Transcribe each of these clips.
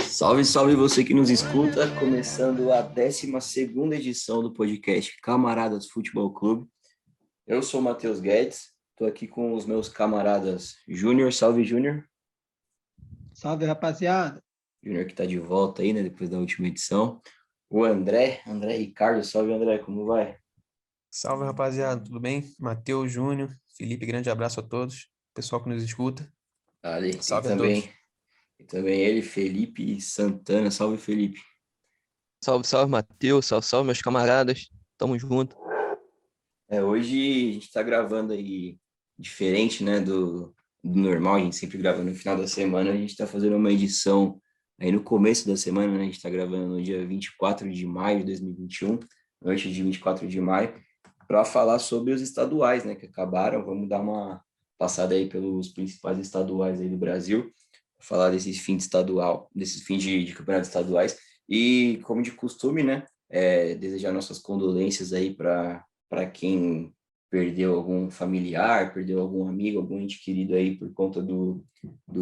Salve, salve você que nos escuta, começando a 12ª edição do podcast Camaradas Futebol Clube. Eu sou o Matheus Guedes, estou aqui com os meus camaradas Júnior. Salve, Júnior. Salve, rapaziada. Júnior que está de volta aí, né, depois da última edição. O André Ricardo. Salve, André, como vai? Salve, rapaziada, tudo bem? Matheus, Júnior, Felipe, grande abraço a todos, pessoal que nos escuta. Ali, Salve a todos. E também ele, Felipe Santana. Salve, Felipe. Salve, salve, Matheus, salve, meus camaradas, tamo junto. Hoje a gente está gravando aí diferente, né, do normal. A gente sempre grava no final da semana. A gente está fazendo uma edição aí no começo da semana, né? A gente está gravando no dia 24 de maio de 2021, antes de 24 de maio, para falar sobre os estaduais, né, que acabaram. Vamos dar uma passada aí pelos principais estaduais aí do Brasil, falar desses fins de campeonatos estaduais. E, como de costume, né, desejar nossas condolências aí para quem perdeu algum familiar, perdeu algum amigo, algum ente querido aí por conta do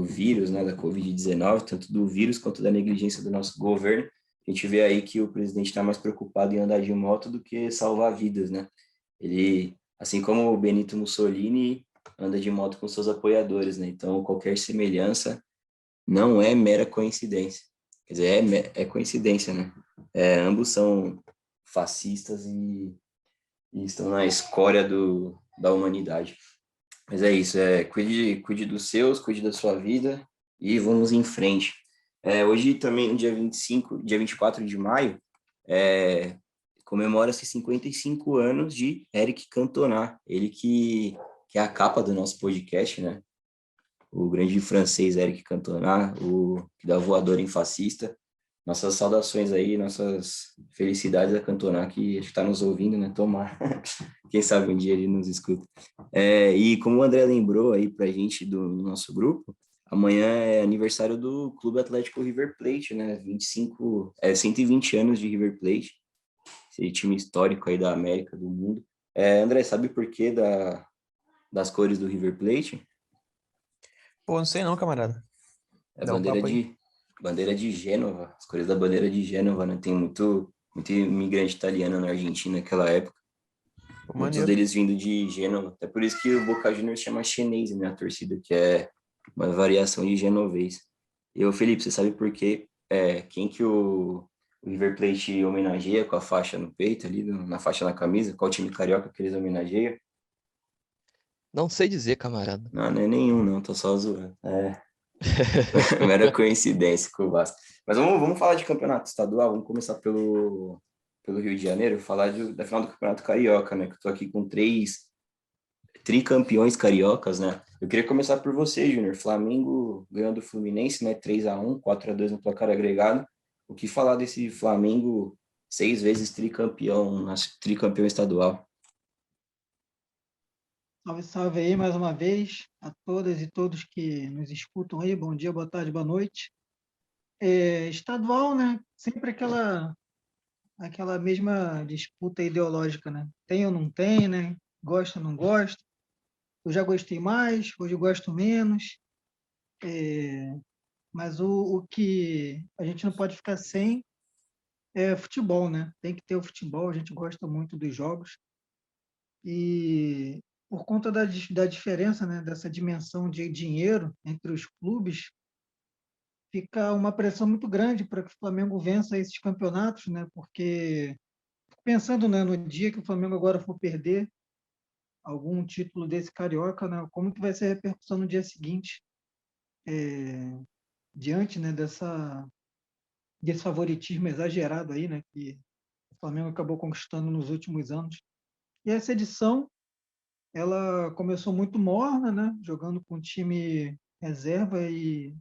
vírus, né, da Covid-19, tanto do vírus quanto da negligência do nosso governo. A gente vê aí que o presidente está mais preocupado em andar de moto do que salvar vidas, né? Ele, assim como o Benito Mussolini, anda de moto com seus apoiadores, né? Então, qualquer semelhança não é mera coincidência. Quer dizer, é coincidência, né? Ambos são fascistas e estão na escória da humanidade. Mas é isso, cuide dos seus, cuide da sua vida e vamos em frente. Hoje também, no dia 24 de maio, comemora-se 55 anos de Eric Cantona, ele que é a capa do nosso podcast, né? O grande francês Eric Cantona, o que dá voador em fascista. Nossas saudações aí, nossas felicidades a Cantona, que está nos ouvindo, né? Tomar. Quem sabe um dia ele nos escuta. E como o André lembrou aí pra gente do nosso grupo, amanhã é aniversário do Clube Atlético River Plate, né? 120 anos de River Plate, esse time histórico aí da América, do mundo. André, sabe por que das cores do River Plate? Pô, não sei não, camarada. Dá bandeira de Gênova, as cores da bandeira de Gênova, né? Tem muito imigrante italiano na Argentina naquela época. Pô, muitos maneiro. deles vindo de Gênova. É por isso que o Boca Juniors chama chinês, né? A torcida, que é uma variação de genovês. E o Felipe, você sabe por quê? Quem que o River Plate homenageia com a faixa no peito ali, na faixa na camisa? Qual time carioca que eles homenageiam? Não sei dizer, camarada. Não é nenhum, não, tô só zoando. Mera coincidência com o Vasco. Mas vamos falar de campeonato estadual. Vamos começar pelo Rio de Janeiro, falar da final do Campeonato Carioca, né? Que eu tô aqui com 3 tricampeões cariocas, né? Eu queria começar por você, Júnior. Flamengo ganhou do Fluminense, né? 3-1, 4-2 no placar agregado. O que falar desse Flamengo 6 vezes tricampeão estadual? Salve, salve aí mais uma vez a todas e todos que nos escutam aí. Bom dia, boa tarde, boa noite. Estadual, né? Sempre aquela mesma disputa ideológica, né? Tem ou não tem, né? Gosta ou não gosta. Eu já gostei mais, hoje eu gosto menos. Mas o que a gente não pode ficar sem é futebol, né? Tem que ter o futebol, a gente gosta muito dos jogos. E por conta da diferença, né, dessa dimensão de dinheiro entre os clubes, fica uma pressão muito grande para que o Flamengo vença esses campeonatos, né? Porque pensando, né, no dia que o Flamengo agora for perder algum título desse carioca, né, como que vai ser a repercussão no dia seguinte, diante, né, desse favoritismo exagerado aí, né, que o Flamengo acabou conquistando nos últimos anos. E essa edição, ela começou muito morna, né, jogando com o time reserva e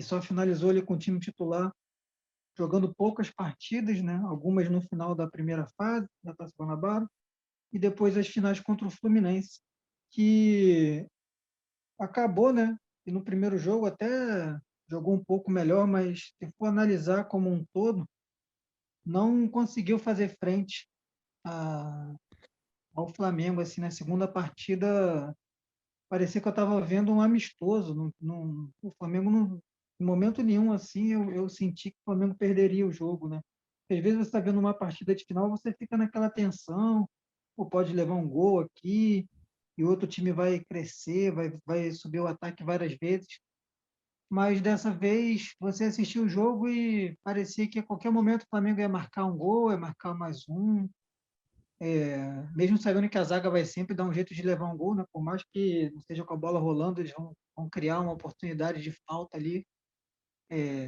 só finalizou ali com o time titular, jogando poucas partidas, né, algumas no final da primeira fase da Taça Guanabara e depois as finais contra o Fluminense, que acabou, né, e no primeiro jogo até jogou um pouco melhor, mas se for analisar como um todo, não conseguiu fazer frente ao Flamengo. Assim, na segunda partida, parecia que eu estava vendo um amistoso. O Flamengo em momento nenhum, assim, eu senti que o Flamengo perderia o jogo, né? Às vezes você está vendo uma partida de final, você fica naquela tensão, ou pode levar um gol aqui, e outro time vai crescer, vai subir o ataque várias vezes. Mas dessa vez você assistiu o jogo e parecia que a qualquer momento o Flamengo ia marcar um gol, ia marcar mais um. Mesmo sabendo que a zaga vai sempre dar um jeito de levar um gol, né? Por mais que não esteja com a bola rolando, eles vão criar uma oportunidade de falta ali,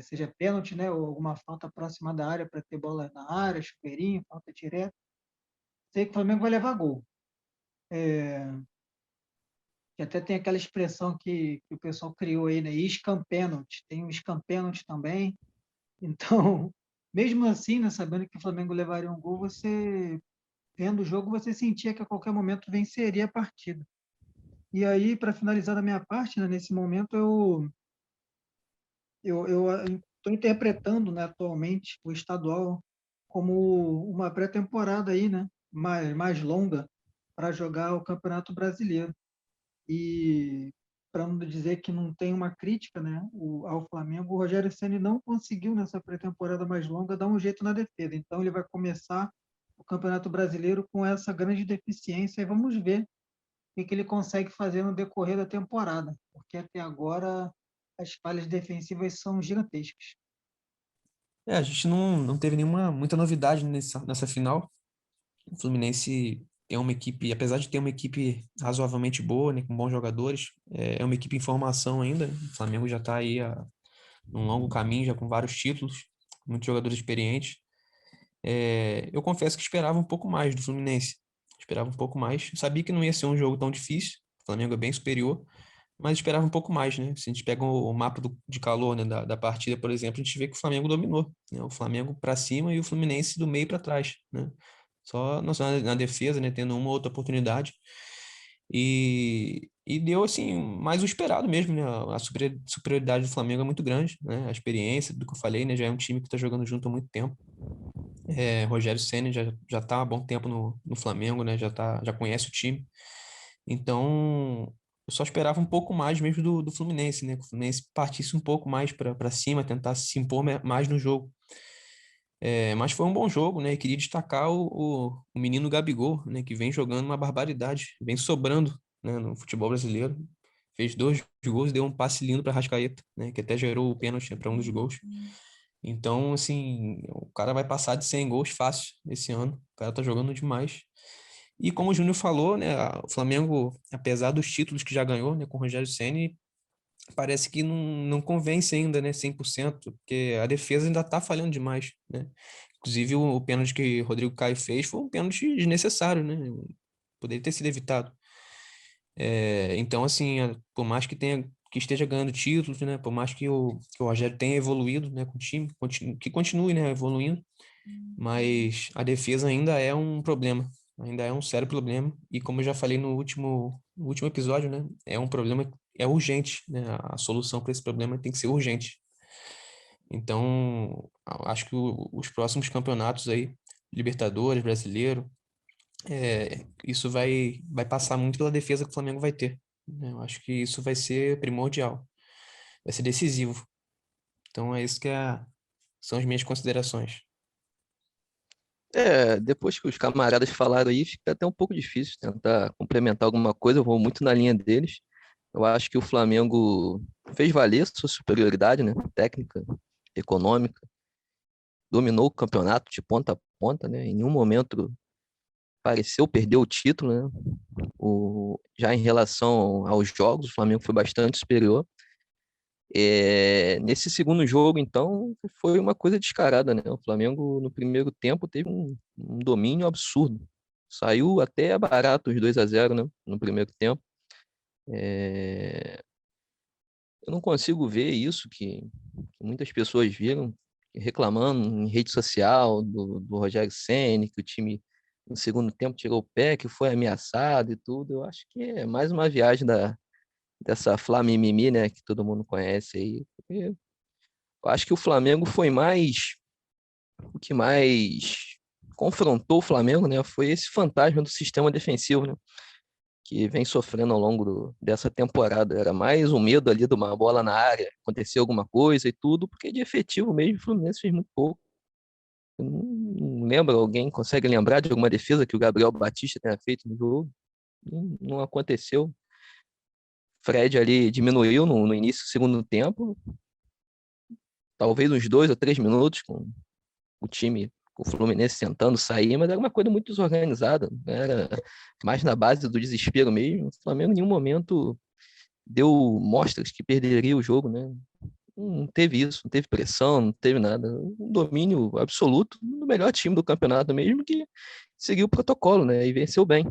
seja pênalti, né? Ou alguma falta próxima da área para ter bola na área, chuveirinho, falta direta. Sei que o Flamengo vai levar gol. Que até tem aquela expressão que o pessoal criou aí, né? Iscan-pênalti. Tem um iscan-pênalti também. Então, mesmo assim, né, sabendo que o Flamengo levaria um gol, você, vendo o jogo, você sentia que a qualquer momento venceria a partida. E aí, para finalizar da minha parte, né, nesse momento, eu estou interpretando, né, atualmente o estadual como uma pré-temporada aí, né, mais longa para jogar o Campeonato Brasileiro. E para não dizer que não tem uma crítica, né, ao Flamengo, o Rogério Ceni não conseguiu nessa pré-temporada mais longa dar um jeito na defesa. Então ele vai começar o Campeonato Brasileiro com essa grande deficiência e vamos ver o que ele consegue fazer no decorrer da temporada, porque até agora as falhas defensivas são gigantescas. A gente não teve muita novidade nessa final. O Fluminense tem uma equipe, apesar de ter uma equipe razoavelmente boa, né, com bons jogadores, é uma equipe em formação ainda. O Flamengo já está aí num longo caminho, já com vários títulos, muitos jogadores experientes. Eu confesso que esperava um pouco mais do Fluminense. Esperava um pouco mais. Eu sabia que não ia ser um jogo tão difícil. O Flamengo é bem superior, mas esperava um pouco mais, né? Se a gente pega o mapa de calor, né, da partida, por exemplo, a gente vê que o Flamengo dominou, né? O Flamengo para cima e o Fluminense do meio para trás, né? Só na defesa, né, tendo uma ou outra oportunidade. E deu assim mais o esperado mesmo, né? A superioridade do Flamengo é muito grande, né? A experiência do que eu falei, né? Já é um time que está jogando junto há muito tempo. Rogério Ceni já tá há bom tempo no Flamengo, né? Já conhece o time. Então, eu só esperava um pouco mais mesmo do Fluminense, né? Que o Fluminense partisse um pouco mais para cima, tentasse se impor mais no jogo. Mas foi um bom jogo, né? E queria destacar o menino Gabigol, né? Que vem jogando uma barbaridade, vem sobrando, né? No futebol brasileiro. Fez 2 gols, deu um passe lindo para Rascaeta, né? Que até gerou o pênalti para um dos gols. Então, assim, o cara vai passar de 100 gols fácil esse ano. O cara tá jogando demais. E como o Júnior falou, né, o Flamengo, apesar dos títulos que já ganhou, né, com o Rogério Ceni, parece que não convence ainda, né, 100%, porque a defesa ainda tá falhando demais, né? Inclusive o pênalti que o Rodrigo Caio fez foi um pênalti desnecessário, né? Poderia ter sido evitado. Então, assim, por mais que esteja ganhando títulos, né? Por mais que o Rogério tenha evoluído, né, com o time, que continue, né, evoluindo, mas a defesa ainda é um problema, ainda é um sério problema. E como eu já falei no último episódio, né, é um problema, é urgente, né? A solução para esse problema tem que ser urgente. Então, acho que os próximos campeonatos aí, Libertadores, Brasileiro, isso vai passar muito pela defesa que o Flamengo vai ter, né? Eu acho que isso vai ser primordial, vai ser decisivo. Então é isso são as minhas considerações. Depois que os camaradas falaram aí, fica até um pouco difícil tentar complementar alguma coisa. Eu vou muito na linha deles. Eu acho que o Flamengo fez valer sua superioridade, né? Técnica, econômica, dominou o campeonato de ponta a ponta, né? Em nenhum momento pareceu perder o título, né? Já em relação aos jogos, o Flamengo foi bastante superior. Nesse segundo jogo, então, foi uma coisa descarada, né? O Flamengo, no primeiro tempo, teve um domínio absurdo. Saiu até barato os 2-0, né? No primeiro tempo. Eu não consigo ver isso que muitas pessoas viram, reclamando em rede social do Rogério Ceni, que o time no segundo tempo tirou o pé, que foi ameaçado e tudo. Eu acho que é mais uma viagem dessa Fla-mimimi, né, que todo mundo conhece aí. Eu acho que o Flamengo foi o que mais confrontou o Flamengo, né, foi esse fantasma do sistema defensivo, né, que vem sofrendo ao longo dessa temporada. Era mais um medo ali de uma bola na área, acontecer alguma coisa e tudo, porque de efetivo mesmo o Fluminense fez muito pouco. Eu não lembro, alguém consegue lembrar de alguma defesa que o Gabriel Batista tenha feito no jogo? Não aconteceu. Fred ali diminuiu no início do segundo tempo, talvez uns 2 ou 3 minutos, com o time, com o Fluminense tentando sair, mas era uma coisa muito desorganizada, né? Era mais na base do desespero mesmo. O Flamengo em nenhum momento deu mostras que perderia o jogo, né? Não teve isso, não teve pressão, não teve nada. Um domínio absoluto do melhor time do campeonato mesmo, que seguiu o protocolo, né? E venceu bem.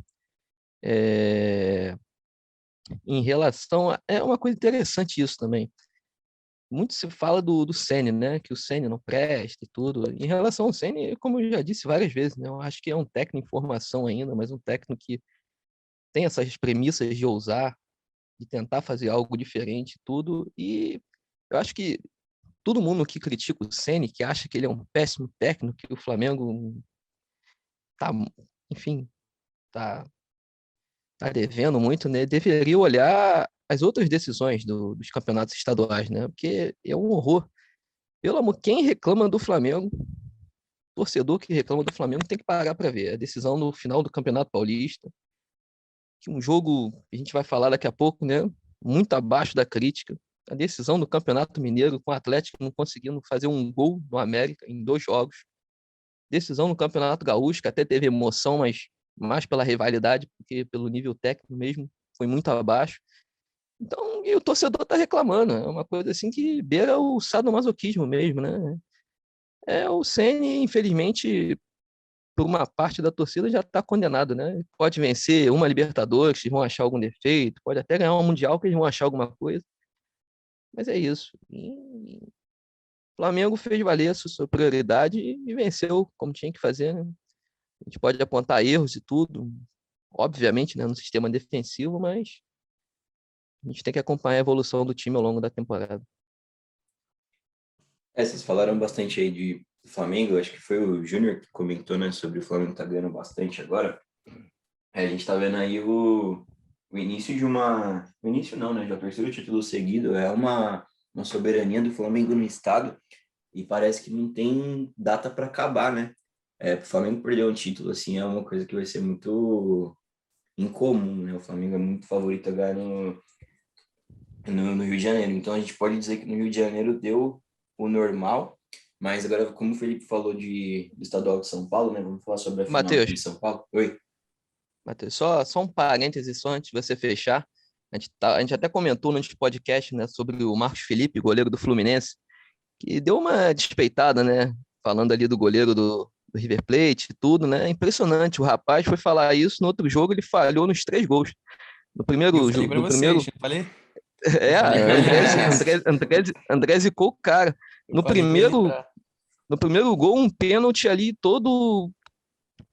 Em relação a... É uma coisa interessante isso também. Muito se fala do Ceni, né? Que o Ceni não presta e tudo. Em relação ao Ceni, como eu já disse várias vezes, né? Eu acho que é um técnico em formação ainda, mas um técnico que tem essas premissas de ousar, de tentar fazer algo diferente e tudo. E eu acho que todo mundo que critica o Ceni, que acha que ele é um péssimo técnico, que o Flamengo tá, enfim, tá, tá devendo muito, né? Deveria olhar as outras decisões dos campeonatos estaduais, né? Porque é um horror. Pelo amor, quem reclama do Flamengo, torcedor que reclama do Flamengo tem que parar para ver a decisão no final do Campeonato Paulista, que um jogo que a gente vai falar daqui a pouco, né? Muito abaixo da crítica. A decisão do Campeonato Mineiro com o Atlético não conseguindo fazer um gol no América em 2 jogos. Decisão no Campeonato Gaúcho, que até teve emoção, mas mais pela rivalidade, porque pelo nível técnico mesmo foi muito abaixo. Então, e o torcedor tá reclamando. É uma coisa assim que beira o sadomasoquismo mesmo, né? O Ceni, infelizmente, por uma parte da torcida já está condenado, né? Pode vencer uma Libertadores, eles vão achar algum defeito, pode até ganhar um Mundial que eles vão achar alguma coisa, mas é isso. E o Flamengo fez valer a sua prioridade e venceu como tinha que fazer, né? A gente pode apontar erros e tudo, obviamente, né, no sistema defensivo, mas a gente tem que acompanhar a evolução do time ao longo da temporada. Vocês falaram bastante aí do Flamengo, acho que foi o Júnior que comentou, né, sobre o Flamengo tá ganhando bastante agora. A gente tá vendo aí o início de uma... O início não, né, já o terceiro título seguido, é uma soberania do Flamengo no estado e parece que não tem data para acabar, né? O Flamengo perder um título, assim, é uma coisa que vai ser muito incomum, né? O Flamengo é muito favorito a ganhar no Rio de Janeiro. Então a gente pode dizer que no Rio de Janeiro deu o normal, mas agora, como o Felipe falou do estadual de São Paulo, né? Vamos falar sobre a final aqui Matheus, de São Paulo. Oi. Matheus, só um parêntese só antes de você fechar. A gente até comentou no podcast, né, sobre o Marcos Felipe, goleiro do Fluminense, que deu uma despeitada, né? Falando ali do goleiro do River Plate e tudo, né? Impressionante. O rapaz foi falar isso no outro jogo, ele falhou nos 3 gols. No Eu primeiro, falei pra no vocês, primeiro, não falei? Eu é, falei pra André zicou o cara. eu No falei pra ele primeiro, entrar. no primeiro gol, um pênalti ali todo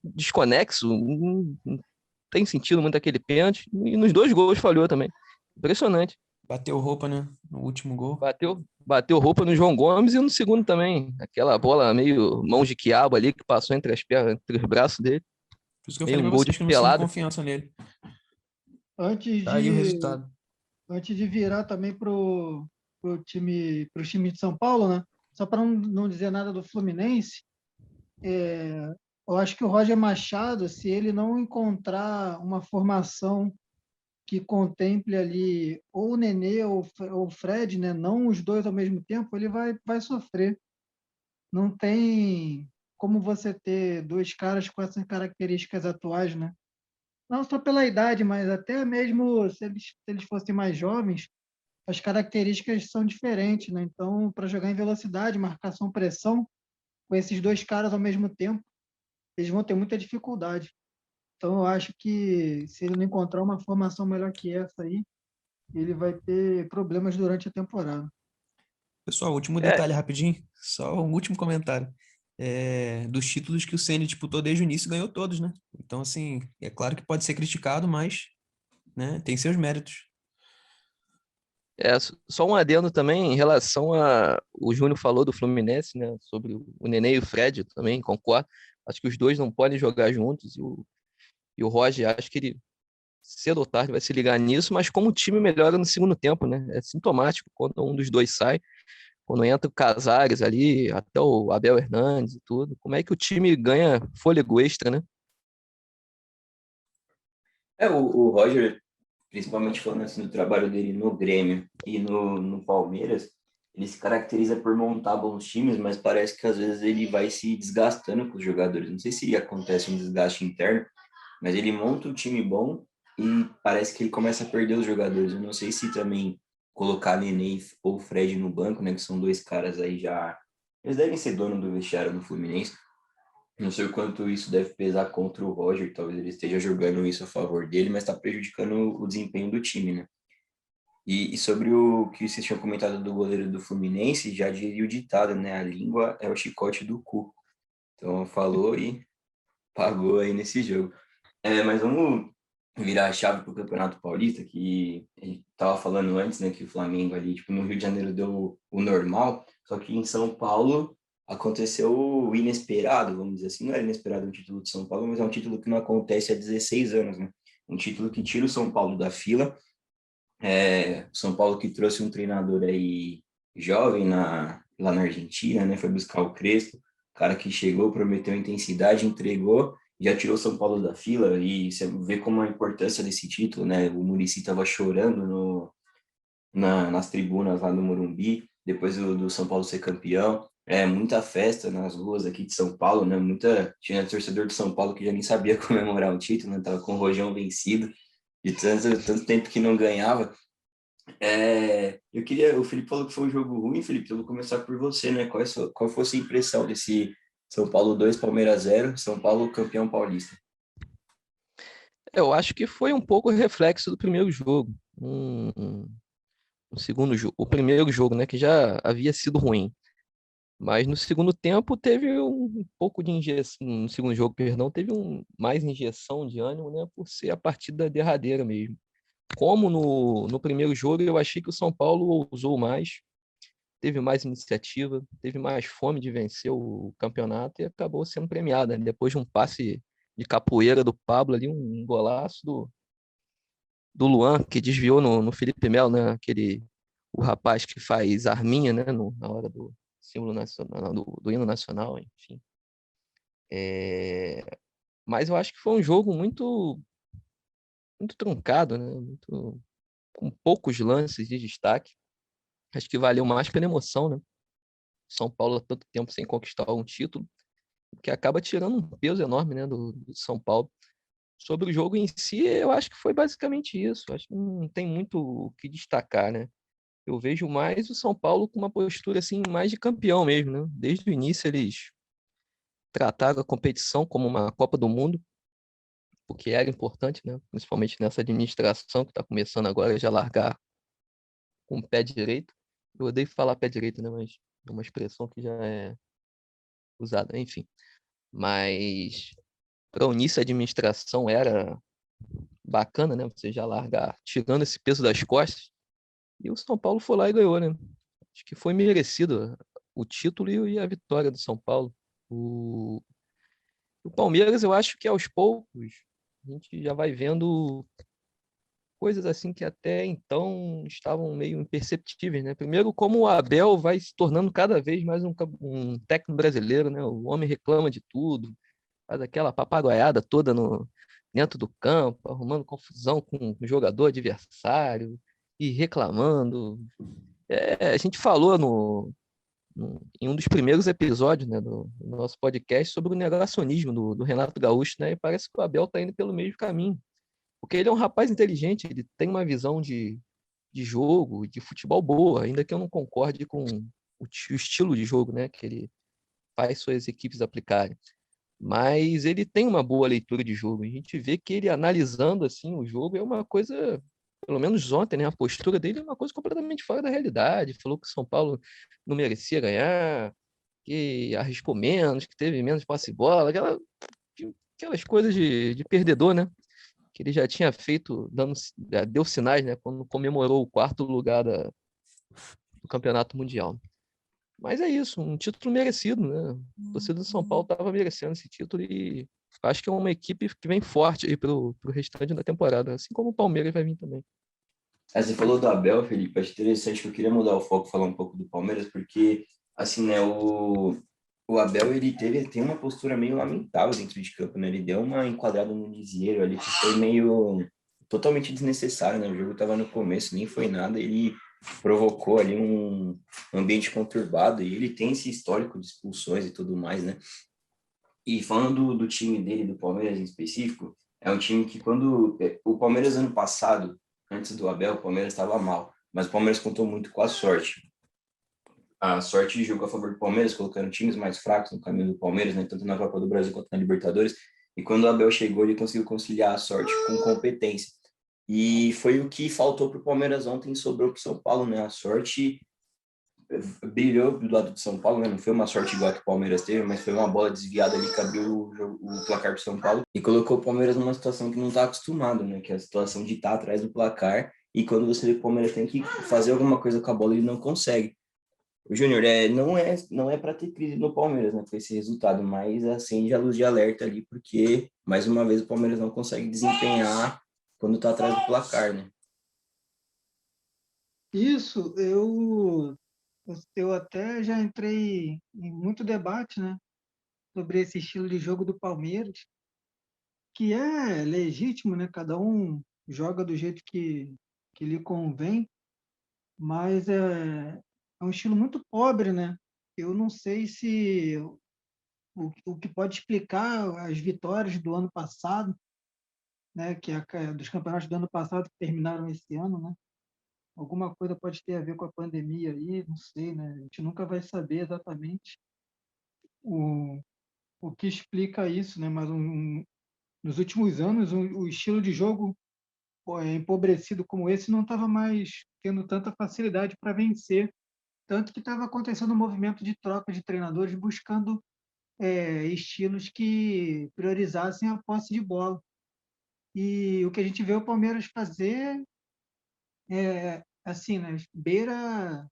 desconexo, não tem sentido muito aquele pênalti. E nos 2 gols falhou também. Impressionante. Bateu roupa, né? No último gol. Bateu roupa no João Gomes e no segundo também. Aquela bola meio mãos de quiabo ali que passou entre as pernas, entre os braços dele. Por isso que eu Meio falei um pra gol de vocês que eu não sinto pelada. confiança nele. Antes Tá aí o de, resultado. antes de virar também pro time de São Paulo, né? Só para não dizer nada do Fluminense, eu acho que o Roger Machado, se ele não encontrar uma formação que contemple ali ou o Nenê ou o Fred, né? Não os dois ao mesmo tempo, ele vai sofrer. Não tem como você ter dois caras com essas características atuais, né? Não só pela idade, mas até mesmo se eles fossem mais jovens, as características são diferentes, né? Então, para jogar em velocidade, marcação, pressão, com esses dois caras ao mesmo tempo, eles vão ter muita dificuldade. Então, eu acho que se ele não encontrar uma formação melhor que essa aí, ele vai ter problemas durante a temporada. Pessoal, último É, detalhe rapidinho. Só um último comentário. Dos títulos que o Ceni disputou desde o início, ganhou todos, né? Então, assim, é claro que pode ser criticado, mas, né, tem seus méritos. só um adendo também em relação a. O Júnior falou do Fluminense, né? Sobre o Nenê e o Fred, eu também concordo. Acho que os dois não podem jogar juntos. E o Roger, acho que ele cedo ou tarde vai se ligar nisso, mas como o time melhora no segundo tempo, né? É sintomático quando um dos dois sai, quando entra o Casares ali, até o Abel Hernandes e tudo, como é que o time ganha fôlego extra, né? O Roger, principalmente falando assim do trabalho dele no Grêmio e no Palmeiras, ele se caracteriza por montar bons times, mas parece que às vezes ele vai se desgastando com os jogadores. Não sei se acontece um desgaste interno, mas ele monta um time bom e parece que ele começa a perder os jogadores. Eu não sei se também colocar Nenê ou Fred no banco, né, que são dois caras aí já. Eles devem ser dono do vestiário no Fluminense. Não sei o quanto isso deve pesar contra o Roger, talvez ele esteja jogando isso a favor dele, mas está prejudicando o desempenho do time, né? E sobre o que vocês tinham comentado do goleiro do Fluminense, já diria o ditado, né? A língua é o chicote do cu. Então falou e pagou aí nesse jogo. Mas vamos virar a chave para o Campeonato Paulista, que a gente estava falando antes, né? Que o Flamengo ali, tipo, no Rio de Janeiro deu o normal, só que em São Paulo aconteceu o inesperado, vamos dizer assim. Não era inesperado o título de São Paulo, mas é um título que não acontece há 16 anos, né? Um título que tira o São Paulo da fila. São Paulo que trouxe um treinador aí jovem lá na Argentina, né? Foi buscar o Crespo, cara que chegou, prometeu intensidade, entregou, já tirou o São Paulo da fila e você vê como a importância desse título, né? O Muricy estava chorando nas tribunas lá no Morumbi, depois do São Paulo ser campeão. Muita festa nas ruas aqui de São Paulo, né? Tinha torcedor de São Paulo que já nem sabia comemorar o título, né? Tava com o rojão vencido, de tanto tempo que não ganhava. O Felipe falou que foi um jogo ruim, Felipe, eu vou começar por você, né? Qual foi a sua impressão desse São Paulo 2, Palmeiras 0, São Paulo campeão paulista? Eu acho que foi um pouco reflexo do primeiro jogo. Um segundo jogo, o primeiro jogo, né, que já havia sido ruim. Mas no segundo tempo teve um pouco de injeção, no segundo jogo, perdão, teve mais injeção de ânimo, né, por ser a partida derradeira mesmo. Como no primeiro jogo, eu achei que o São Paulo ousou mais, teve mais iniciativa, teve mais fome de vencer o campeonato e acabou sendo premiada, né? Depois de um passe de capoeira do Pablo ali, um golaço do Luan, que desviou no Felipe Melo, né? O rapaz que faz arminha, né? Na hora do símbolo nacional, do hino nacional, enfim. Mas eu acho que foi um jogo muito truncado, né? Com poucos lances de destaque. Acho que valeu mais pela emoção, né? São Paulo há tanto tempo sem conquistar um título, que acaba tirando um peso enorme, né, do São Paulo. Sobre o jogo em si, eu acho que foi basicamente isso. Acho que não tem muito o que destacar, né? Eu vejo mais o São Paulo com uma postura assim mais de campeão mesmo, né? Desde o início eles trataram a competição como uma Copa do Mundo, porque era importante, né? Principalmente nessa administração que está começando agora já largar com o pé direito. Eu odeio falar pé direito, né? Mas é uma expressão que já é usada, enfim. Mas para o início a administração era bacana, né? Você já largar tirando esse peso das costas. E o São Paulo foi lá e ganhou, né? Acho que foi merecido o título e a vitória do São Paulo. O, o Palmeiras, eu acho que aos poucos a gente já vai vendo coisas assim que até então estavam meio imperceptíveis, né? Primeiro, como o Abel vai se tornando cada vez mais um técnico brasileiro, né? O homem reclama de tudo, faz aquela papagaiada toda dentro do campo, arrumando confusão com o jogador adversário e reclamando. A gente falou em um dos primeiros episódios, né, do nosso podcast sobre o negacionismo do Renato Gaúcho, né? E parece que o Abel está indo pelo mesmo caminho. Porque ele é um rapaz inteligente, ele tem uma visão de jogo, de futebol boa, ainda que eu não concorde com o estilo de jogo, né, que ele faz suas equipes aplicarem. Mas ele tem uma boa leitura de jogo. A gente vê que ele analisando assim o jogo é uma coisa, pelo menos ontem, né, a postura dele é uma coisa completamente fora da realidade. Falou que o São Paulo não merecia ganhar, que arriscou menos, que teve menos posse de bola, aquelas coisas de perdedor, né? Que ele já tinha feito, deu sinais, né, quando comemorou o quarto lugar do Campeonato Mundial. Mas é isso, um título merecido, né? A torcida do São Paulo estava merecendo esse título e acho que é uma equipe que vem forte aí pro restante da temporada, assim como o Palmeiras vai vir também. Você falou do Abel, Felipe, acho interessante que eu queria mudar o foco, falar um pouco do Palmeiras, porque, assim, né, o Abel, tem uma postura meio lamentável dentro de campo, né, ele deu uma enquadrada no Lisieiro ali, que foi meio totalmente desnecessário, né, o jogo estava no começo, nem foi nada, ele provocou ali um ambiente conturbado, e ele tem esse histórico de expulsões e tudo mais, né, e falando do time dele, do Palmeiras em específico, é um time que o Palmeiras ano passado, antes do Abel, o Palmeiras estava mal, mas o Palmeiras contou muito com a sorte. A sorte jogou a favor do Palmeiras, colocando times mais fracos no caminho do Palmeiras, né, tanto na Copa do Brasil quanto na Libertadores. E quando o Abel chegou, ele conseguiu conciliar a sorte com competência. E foi o que faltou para o Palmeiras ontem, sobrou para o São Paulo, né? A sorte brilhou do lado de São Paulo, né? Não foi uma sorte igual que o Palmeiras teve, mas foi uma bola desviada ali que abriu o placar para São Paulo e colocou o Palmeiras numa situação que não está acostumado, né? Que é a situação de estar atrás do placar e quando você vê que o Palmeiras tem que fazer alguma coisa com a bola, ele não consegue. O Júnior, não é para ter crise no Palmeiras, né? Com esse resultado, mas acende a luz de alerta ali, porque mais uma vez o Palmeiras não consegue desempenhar quando está atrás do placar, né? Isso, eu até já entrei em muito debate, né, sobre esse estilo de jogo do Palmeiras, que é legítimo, né? Cada um joga do jeito que lhe convém, mas é um estilo muito pobre, né? Eu não sei se o que pode explicar as vitórias do ano passado, né? Dos campeonatos do ano passado que terminaram esse ano, né? Alguma coisa pode ter a ver com a pandemia aí, não sei, né? A gente nunca vai saber exatamente o, o que explica isso, né? Mas nos últimos anos, o estilo de jogo empobrecido como esse não estava mais tendo tanta facilidade para vencer, tanto que estava acontecendo um movimento de troca de treinadores buscando estilos que priorizassem a posse de bola. E o que a gente vê o Palmeiras fazer assim, né, beira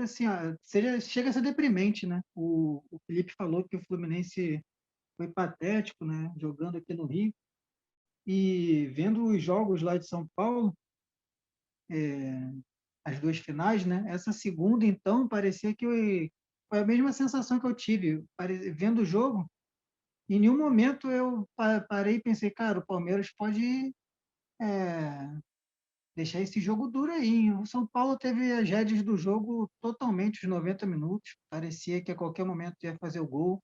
assim, chega a ser deprimente, né? O Felipe falou que o Fluminense foi patético, né, jogando aqui no Rio. E vendo os jogos lá de São Paulo, as duas finais, né? Essa segunda, então, parecia que foi a mesma sensação que eu tive vendo o jogo. Em nenhum momento eu parei e pensei, cara, o Palmeiras pode deixar esse jogo duro aí, hein? O São Paulo teve as rédeas do jogo totalmente os 90 minutos. Parecia que a qualquer momento ia fazer o gol.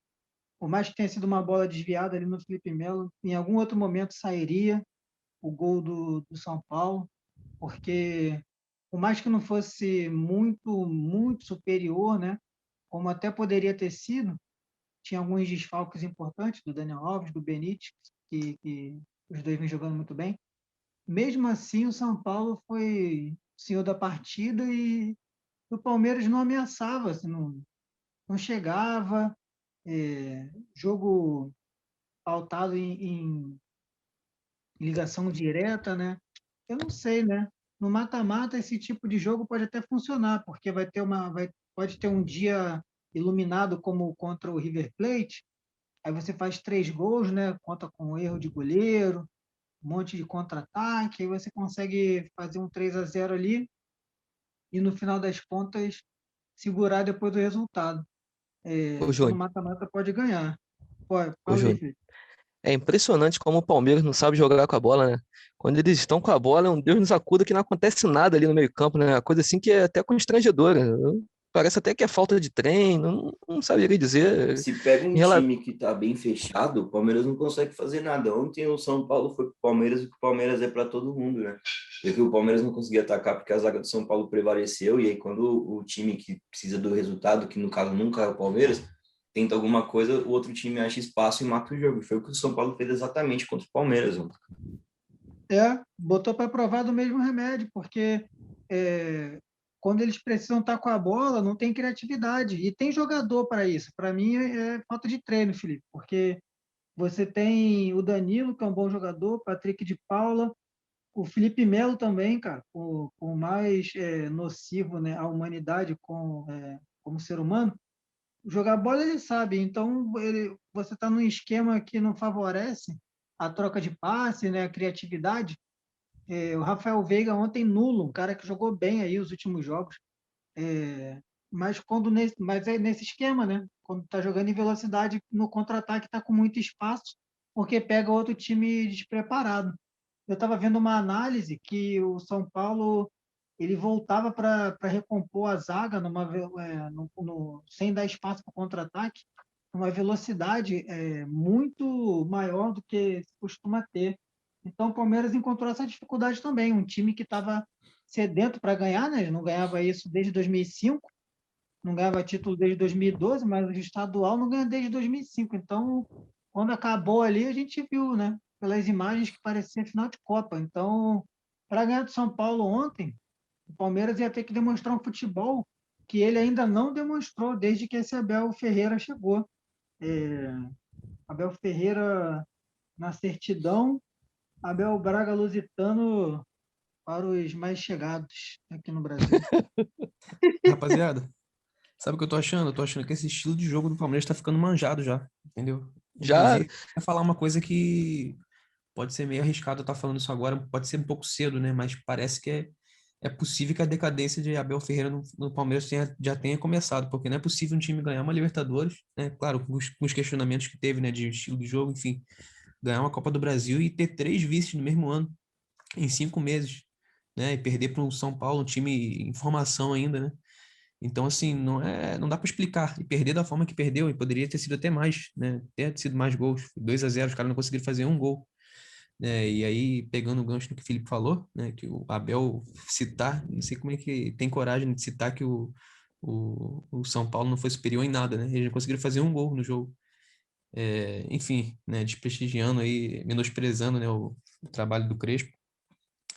Por mais que tenha sido uma bola desviada ali no Felipe Melo, em algum outro momento sairia o gol do São Paulo, porque por mais que não fosse muito, muito superior, né? Como até poderia ter sido, tinha alguns desfalques importantes do Daniel Alves, do Benítez, que os dois vêm jogando muito bem. Mesmo assim, o São Paulo foi senhor da partida e o Palmeiras não ameaçava, assim, não chegava, jogo pautado em ligação direta, né? Eu não sei, né? No mata-mata, esse tipo de jogo pode até funcionar, porque pode ter um dia iluminado como contra o River Plate, aí você faz 3 gols, né? Conta com erro de goleiro, um monte de contra-ataque, aí você consegue fazer um 3-0 ali e no final das contas segurar depois do resultado. Ô, Então no Júnior, mata-mata pode ganhar. Pode, ô, fala aí, Júnior. Felipe. É impressionante como o Palmeiras não sabe jogar com a bola, né? Quando eles estão com a bola, é um Deus nos acuda que não acontece nada ali no meio-campo, né? Uma coisa assim que é até constrangedora. Parece até que é falta de treino, não saberia dizer. Se pega um Em rela- time que está bem fechado, o Palmeiras não consegue fazer nada. Ontem o São Paulo foi para o Palmeiras e o Palmeiras é para todo mundo, né? Porque o Palmeiras não conseguia atacar porque a zaga do São Paulo prevaleceu, e aí quando o time que precisa do resultado, que no caso nunca é o Palmeiras, tenta alguma coisa, o outro time acha espaço e mata o jogo. E foi o que o São Paulo fez exatamente contra o Palmeiras ontem. Botou para provar do mesmo remédio, porque é, quando eles precisam estar com a bola, não tem criatividade. E tem jogador para isso. Para mim, é falta de treino, Felipe, porque você tem o Danilo, que é um bom jogador, Patrick de Paula, o Felipe Melo também, cara, o mais nocivo, né, à humanidade como ser humano, jogar bola ele sabe, então você está num esquema que não favorece a troca de passe, né, a criatividade. O Rafael Veiga ontem nulo, um cara que jogou bem aí os últimos jogos. Mas é nesse esquema, né? Quando está jogando em velocidade no contra-ataque, está com muito espaço, porque pega outro time despreparado. Eu estava vendo uma análise que o São Paulo ele voltava para recompor a zaga sem dar espaço para o contra-ataque, uma velocidade muito maior do que se costuma ter. Então o Palmeiras encontrou essa dificuldade também. Um time que estava sedento para ganhar, né? Não ganhava isso desde 2005, não ganhava título desde 2012, mas o estadual não ganha desde 2005. Então, quando acabou ali, a gente viu, né? Pelas imagens que parecia final de Copa. Então, para ganhar do São Paulo ontem, o Palmeiras ia ter que demonstrar um futebol que ele ainda não demonstrou desde que esse Abel Ferreira chegou. Abel Ferreira na certidão, Abel Braga Lusitano para os mais chegados aqui no Brasil. Rapaziada, sabe o que eu tô achando? Eu tô achando que esse estilo de jogo do Palmeiras tá ficando manjado já, entendeu? Já, Inclusive, eu ia falar uma coisa que pode ser meio arriscado eu estar falando isso agora, pode ser um pouco cedo, né? Mas parece que é possível que a decadência de Abel Ferreira no Palmeiras já tenha começado, porque não é possível um time ganhar uma Libertadores, né? Claro, com os questionamentos que teve, né, de estilo de jogo, enfim, ganhar uma Copa do Brasil e ter 3 vices no mesmo ano, em 5 meses, né? E perder para um São Paulo, um time em formação ainda, né? Então, assim, não dá para explicar. E perder da forma que perdeu, e poderia ter sido até mais, né? Ter sido mais gols. 2-0, os caras não conseguiram fazer um gol, né? E aí, pegando o gancho do que o Felipe falou, né? Que o Abel citar, não sei como é que tem coragem de citar que o São Paulo não foi superior em nada, né? Eles não conseguiram fazer um gol no jogo. Enfim, né? Desprestigiando aí, menosprezando, né? O trabalho do Crespo.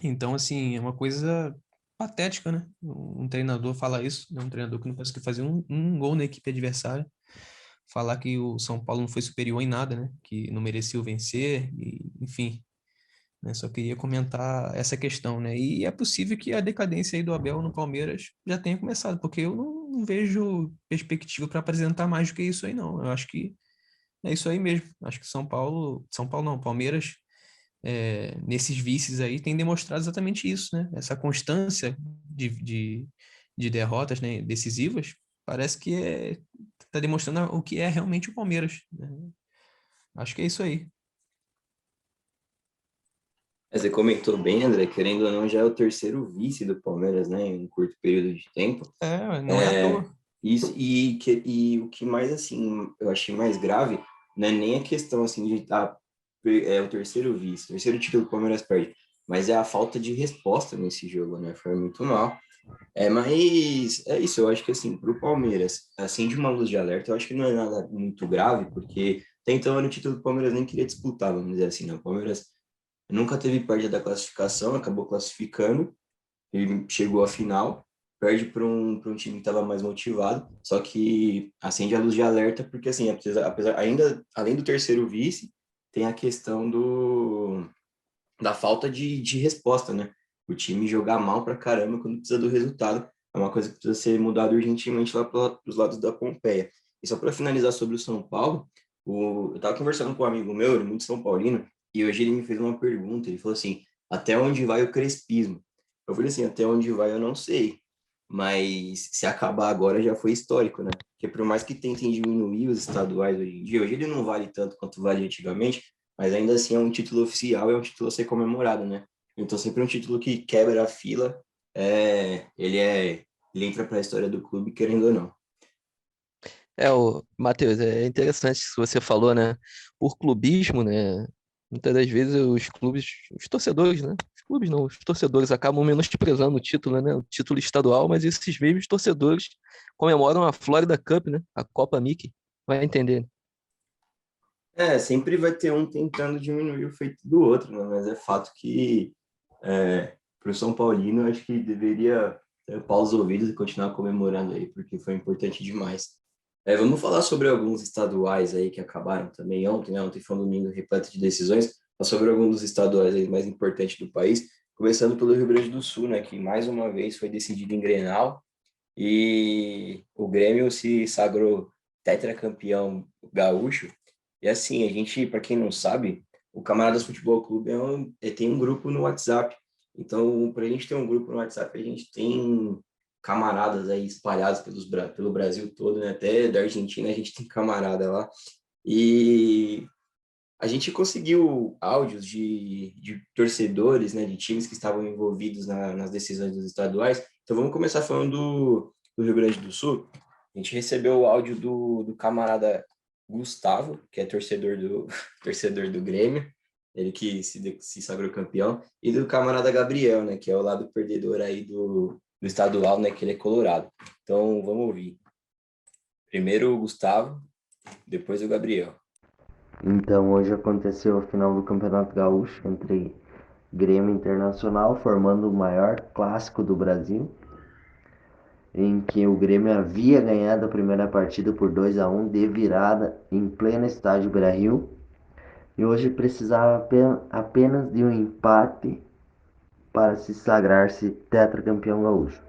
Então, assim, é uma coisa patética, né? Um treinador falar isso, né? Um treinador que não conseguiu fazer um gol na equipe adversária, falar que o São Paulo não foi superior em nada, né? Que não mereceu vencer, e, enfim, né? Só queria comentar essa questão, né? E é possível que a decadência aí do Abel no Palmeiras já tenha começado, porque eu não vejo perspectiva para apresentar mais do que isso aí, não. Eu acho que é isso aí mesmo. Acho que São Paulo não, Palmeiras nesses vices aí tem demonstrado exatamente isso, né? Essa constância de derrotas, né, decisivas, parece que está demonstrando o que é realmente o Palmeiras, né? Acho que é isso aí. Você comentou bem, André, querendo ou não, já é o terceiro vice do Palmeiras, né, em um curto período de tempo. Não é à toa. Isso, e o que mais, assim, eu achei mais grave, não é nem a questão, assim, de estar o terceiro vice, o terceiro título que o Palmeiras perde, mas é a falta de resposta nesse jogo, né, foi muito mal. Mas é isso, eu acho que, assim, para o Palmeiras, assim, de uma luz de alerta, eu acho que não é nada muito grave, porque até então era o título que o Palmeiras nem queria disputar, vamos dizer assim, né, o Palmeiras nunca teve perda da classificação, acabou classificando, ele chegou à final, perde para um time que estava mais motivado, só que acende a luz de alerta, porque assim, ainda, além do terceiro vice, tem a questão da falta de resposta, né? O time jogar mal pra caramba quando precisa do resultado, é uma coisa que precisa ser mudada urgentemente lá para os lados da Pompeia. E só para finalizar sobre o São Paulo, eu estava conversando com um amigo meu, ele é muito São Paulino, e hoje ele me fez uma pergunta, ele falou assim, até onde vai o crespismo? Eu falei assim, até onde vai eu não sei, mas se acabar agora já foi histórico, né? Porque por mais que tentem diminuir os estaduais hoje em dia, hoje ele não vale tanto quanto vale antigamente, mas ainda assim é um título oficial, é um título a ser comemorado, né? Então sempre um título que quebra a fila, ele entra para a história do clube, querendo ou não. o Matheus, é interessante isso que você falou, né? Por clubismo, né? Muitas das vezes os clubes, os torcedores, né? Os clubes não, os torcedores acabam menosprezando o título, né? O título estadual, mas esses mesmos torcedores comemoram a Florida Cup, né? A Copa Mickey. Vai entender. Sempre vai ter um tentando diminuir o feito do outro, né? Mas é fato que para o São Paulino, eu acho que deveria tampar os ouvidos e continuar comemorando aí, porque foi importante demais. Vamos falar sobre alguns estaduais aí que acabaram também ontem, né? Ontem foi um domingo repleto de decisões, mas sobre alguns dos estaduais aí mais importantes do país, começando pelo Rio Grande do Sul, né? Que mais uma vez foi decidido em Grenal e o Grêmio se sagrou tetracampeão gaúcho. E assim, a gente, para quem não sabe, o Camaradas Futebol Clube tem um grupo no WhatsApp. Então, para a gente ter um grupo no WhatsApp, a gente tem camaradas aí espalhados pelo Brasil todo, né? Até da Argentina a gente tem camarada lá. E a gente conseguiu áudios de torcedores, né, de times que estavam envolvidos nas decisões dos estaduais. Então, vamos começar falando do Rio Grande do Sul. A gente recebeu o áudio do camarada Gustavo, que é torcedor do Grêmio, ele que se sagrou campeão, e do camarada Gabriel, né, que é o lado perdedor aí do estadual, né, que ele é colorado. Então, vamos ouvir. Primeiro o Gustavo, depois o Gabriel. Então, hoje aconteceu a final do Campeonato Gaúcho entre Grêmio e Internacional, formando o maior clássico do Brasil, em que o Grêmio havia ganhado a primeira partida por 2-1 de virada em pleno estádio Beira-Rio, e hoje precisava apenas de um empate para se sagrar-se tetracampeão gaúcho.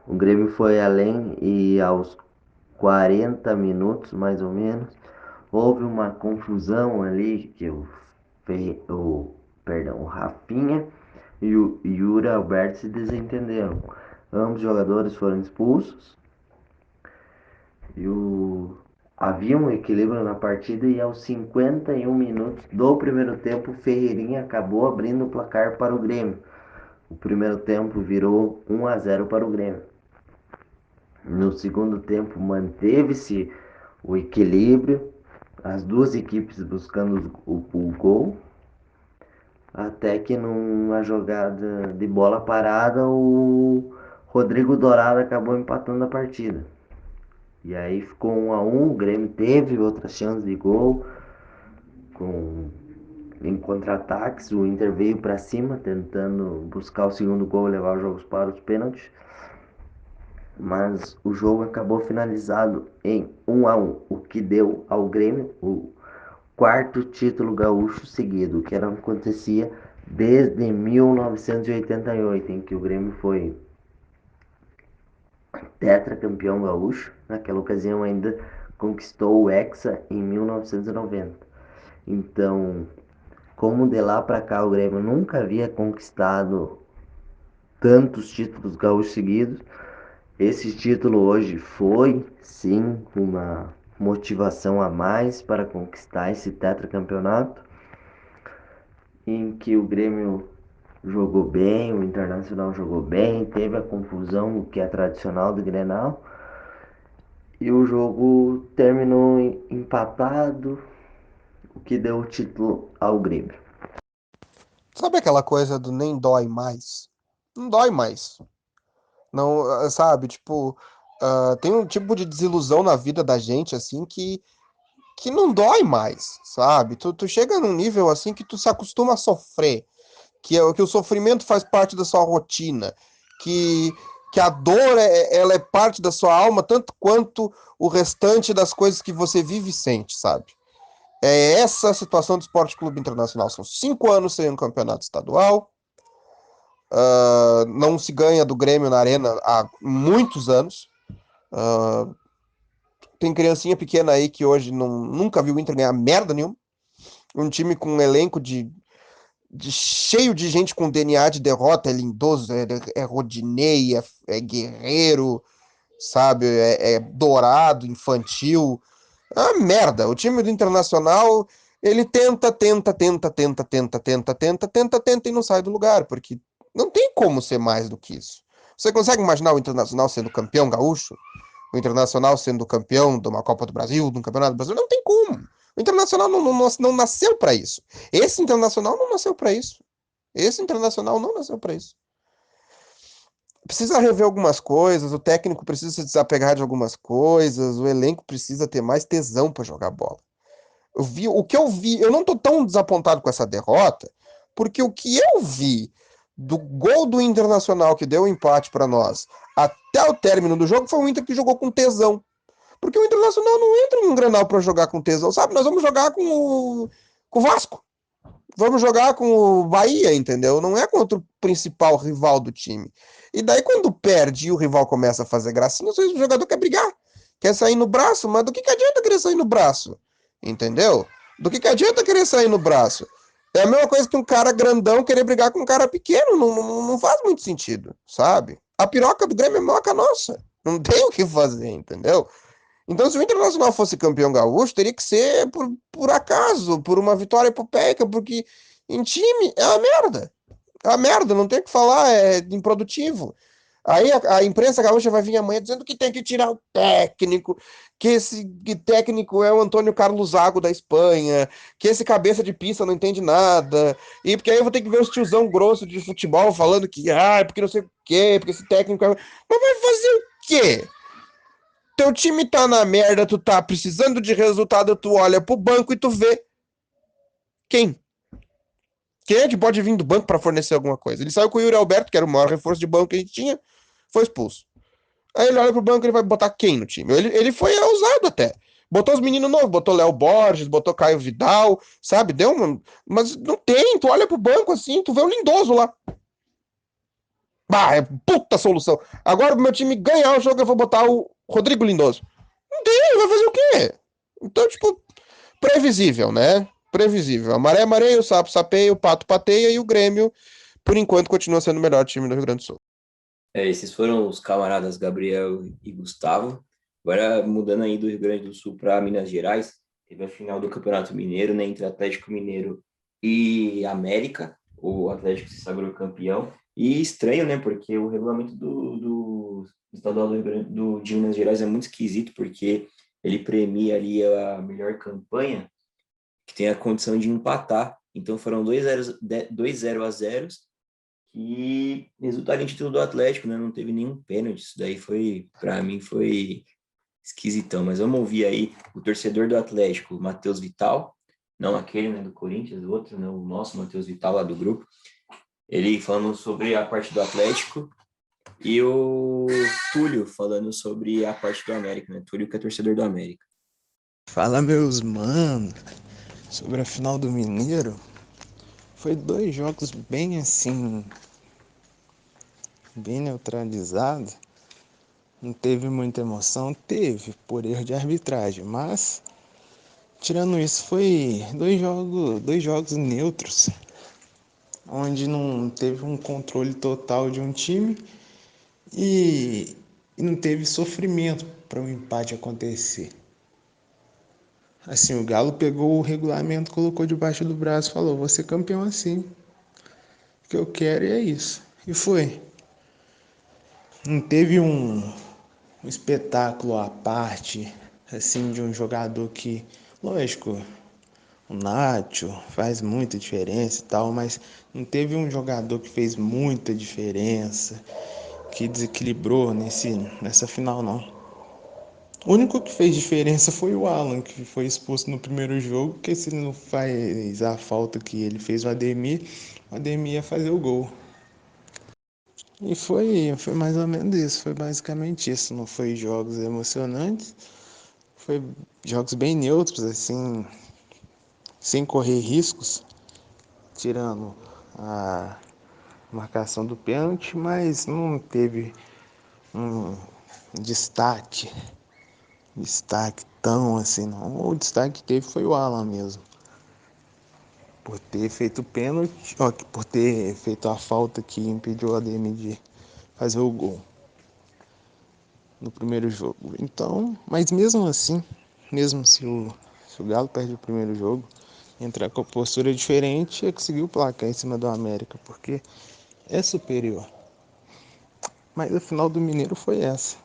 O Grêmio foi além e aos 40 minutos, mais ou menos, houve uma confusão ali que o Rafinha e o Yuri Alberto se desentenderam. Ambos jogadores foram expulsos e havia um equilíbrio na partida, e aos 51 minutos do primeiro tempo, o Ferreirinha acabou abrindo o placar para o Grêmio. O primeiro tempo virou 1-0 para o Grêmio. No segundo tempo manteve-se o equilíbrio, as duas equipes buscando o gol, até que numa jogada de bola parada o Rodrigo Dourado acabou empatando a partida. E aí ficou 1-1, o Grêmio teve outra chance de gol em contra-ataques, o Inter veio para cima tentando buscar o segundo gol e levar os jogos para os pênaltis. Mas o jogo acabou finalizado em 1-1, o que deu ao Grêmio o quarto título gaúcho seguido, que não acontecia desde 1988, em que o Grêmio foi tetracampeão gaúcho. Naquela ocasião ainda conquistou o Hexa em 1990. Então, como de lá para cá o Grêmio nunca havia conquistado tantos títulos gaúchos seguidos, esse título hoje foi, sim, uma motivação a mais para conquistar esse tetracampeonato, em que o Grêmio jogou bem, o Internacional jogou bem, teve a confusão, o que é tradicional do Grenal, e o jogo terminou empatado, o que deu o título ao Grêmio. Sabe aquela coisa do nem dói mais? Não dói mais. Não, sabe, tipo, tem um tipo de desilusão na vida da gente, assim, que não dói mais, sabe? Tu chega num nível, assim, que tu se acostuma a sofrer, que o sofrimento faz parte da sua rotina, que a dor, ela é parte da sua alma, tanto quanto o restante das coisas que você vive e sente, sabe? É essa a situação do Esporte Clube Internacional. São 5 anos sem um campeonato estadual. Não se ganha do Grêmio na Arena há muitos anos. Tem criancinha pequena aí que hoje nunca viu o Inter ganhar merda nenhuma. Um time com um elenco cheio de gente com DNA de derrota. É Lindoso, é Rodinei, é Guerreiro, sabe? É Dourado, Infantil. É uma merda. O time do Internacional, ele tenta e não sai do lugar, porque não tem como ser mais do que isso. Você consegue imaginar o Internacional sendo campeão gaúcho? O Internacional sendo campeão de uma Copa do Brasil, de um Campeonato do Brasil? Não tem como. O Internacional não nasceu para isso. Esse Internacional não nasceu para isso. Esse Internacional não nasceu para isso. Precisa rever algumas coisas, o técnico precisa se desapegar de algumas coisas, o elenco precisa ter mais tesão para jogar bola. O que eu vi, eu não tô tão desapontado com essa derrota, porque o que eu vi do gol do Internacional que deu o empate para nós até o término do jogo foi um Inter que jogou com tesão. Porque o Internacional não entra num Grenal para jogar com tesão, sabe? Nós vamos jogar com o Vasco. Vamos jogar com o Bahia, entendeu? Não é contra o principal rival do time. E daí, quando perde e o rival começa a fazer gracinha, o jogador quer brigar, quer sair no braço, mas do que adianta querer sair no braço? Entendeu? Do que adianta querer sair no braço? É a mesma coisa que um cara grandão querer brigar com um cara pequeno, não faz muito sentido, sabe? A piroca do Grêmio é maior que a nossa. Não tem o que fazer, entendeu? Então, se o Internacional fosse campeão gaúcho, teria que ser por acaso, por uma vitória epopeica, porque em time é uma merda. É uma merda, não tem o que falar, é improdutivo. Aí a imprensa gaúcha vai vir amanhã dizendo que tem que tirar o técnico, que esse técnico é o Antônio Carlos Zago da Espanha, que esse cabeça de pista não entende nada, e porque aí eu vou ter que ver os tiozão grosso de futebol falando que, porque não sei o quê, porque esse técnico é... Mas vai fazer o quê? Teu time tá na merda, tu tá precisando de resultado, tu olha pro banco e tu vê quem? Quem é que pode vir do banco pra fornecer alguma coisa? Ele saiu com o Yuri Alberto, que era o maior reforço de banco que a gente tinha, foi expulso. Aí ele olha pro banco e ele vai botar quem no time? Ele foi ousado até. Botou os meninos novos, botou Léo Borges, botou Caio Vidal, sabe? Deu uma... Mas não tem, tu olha pro banco assim, tu vê o Lindoso lá. Bah, é puta solução. Agora pro meu time ganhar o jogo eu vou botar o Rodrigo Lindoso. Não tem, vai fazer o quê? Então, tipo, previsível, né? Previsível. A maré mareia, o sapo sapeia, o pato pateia e o Grêmio, por enquanto, continua sendo o melhor time do Rio Grande do Sul. Esses foram os camaradas Gabriel e Gustavo. Agora, mudando aí do Rio Grande do Sul para Minas Gerais, teve a final do Campeonato Mineiro, né, entre Atlético Mineiro e América. O Atlético se sagrou campeão. E estranho, né, porque o regulamento do estadual de Minas Gerais é muito esquisito, porque ele premia ali a melhor campanha, que tem a condição de empatar. Então foram 2-0 a 0 e resultado em título do Atlético, né? Não teve nenhum pênalti. Isso daí foi, para mim, foi esquisitão. Mas vamos ouvir aí o torcedor do Atlético, Matheus Vital, não aquele, né, do Corinthians, o outro, né, o nosso Matheus Vital lá do grupo. Ele falando sobre a parte do Atlético e o Túlio falando sobre a parte do América, né? Túlio que é torcedor do América. Fala, meus mano, sobre a final do Mineiro. Foi 2 jogos bem assim, bem neutralizados. Não teve muita emoção, teve por erro de arbitragem, mas tirando isso foi 2 jogos neutros, onde não teve um controle total de um time e não teve sofrimento para o empate acontecer. Assim, o Galo pegou o regulamento, colocou debaixo do braço e falou: vou ser campeão assim. O que eu quero é isso. E foi. Não teve um espetáculo à parte, assim, de um jogador que, lógico, o Nacho faz muita diferença e tal, mas não teve um jogador que fez muita diferença, que desequilibrou nessa final, não. O único que fez diferença foi o Alan, que foi expulso no primeiro jogo, porque se ele não faz a falta que ele fez o Ademir ia fazer o gol. E foi mais ou menos isso, foi basicamente isso. Não foi jogos emocionantes, foi jogos bem neutros, assim, sem correr riscos, tirando a marcação do pênalti, mas não teve um destaque tão assim, não. O destaque que teve foi o Alan mesmo, por ter feito o pênalti, por ter feito a falta que impediu o Ademir de fazer o gol no primeiro jogo. Então, mas mesmo assim, mesmo se o Galo perde o primeiro jogo, entrar com a postura diferente, é conseguir o placar em cima do América, porque é superior. Mas a final do Mineiro foi essa,